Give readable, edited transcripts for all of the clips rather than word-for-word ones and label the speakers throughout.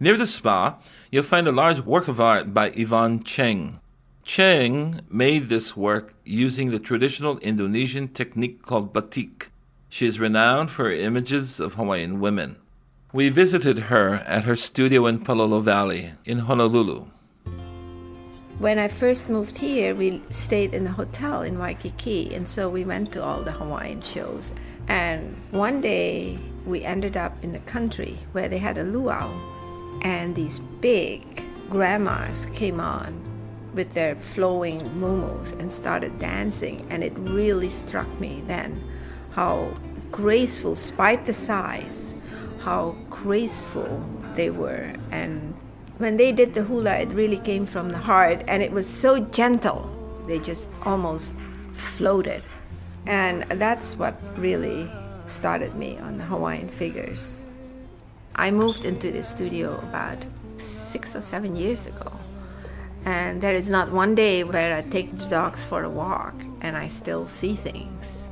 Speaker 1: Near the spa, you'll find a large work of art by Yvonne Cheng. Cheng made this work using the traditional Indonesian technique called Batik. She is renowned for her images of Hawaiian women. We visited her at her studio in Palolo Valley in Honolulu.
Speaker 2: When I first moved here, we stayed in a hotel in Waikiki, and so we went to all the Hawaiian shows. And one day, we ended up in the country where they had a luau, and these big grandmas came on with their flowing muumuus and started dancing, and it really struck me then how graceful, despite the size, how graceful they were. And when they did the hula, it really came from the heart, and it was so gentle. They just almost floated. And that's what really started me on the Hawaiian figures. I moved into the studio about 6 or 7 years ago. And there is not one day where I take the dogs for a walk and I still see things.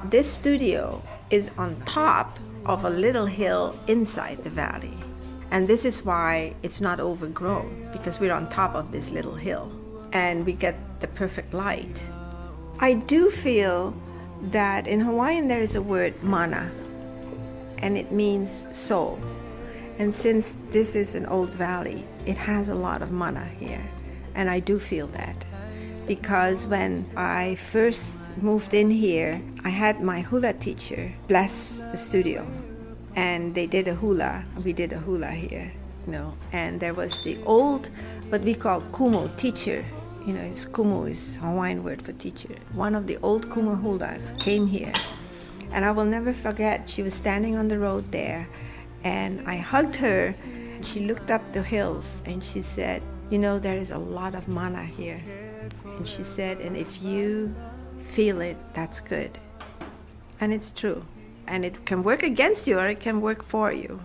Speaker 2: This studio is on top of a little hill inside the valley. And this is why it's not overgrown, because we're on top of this little hill and we get the perfect light. I do feel that in Hawaiian there is a word mana, and it means soul. And since this is an old valley, it has a lot of mana here. And I do feel that, because when I first moved in here, I had my hula teacher bless the studio. And they did a hula. We did a hula here, And there was the old, what we call kumu, teacher. Kumu is Hawaiian word for teacher. One of the old kumu hulas came here. And I will never forget, she was standing on the road there. And I hugged her. She looked up the hills and she said, there is a lot of mana here. And she said, and if you feel it, that's good. And it's true. And it can work against you or it can work for you.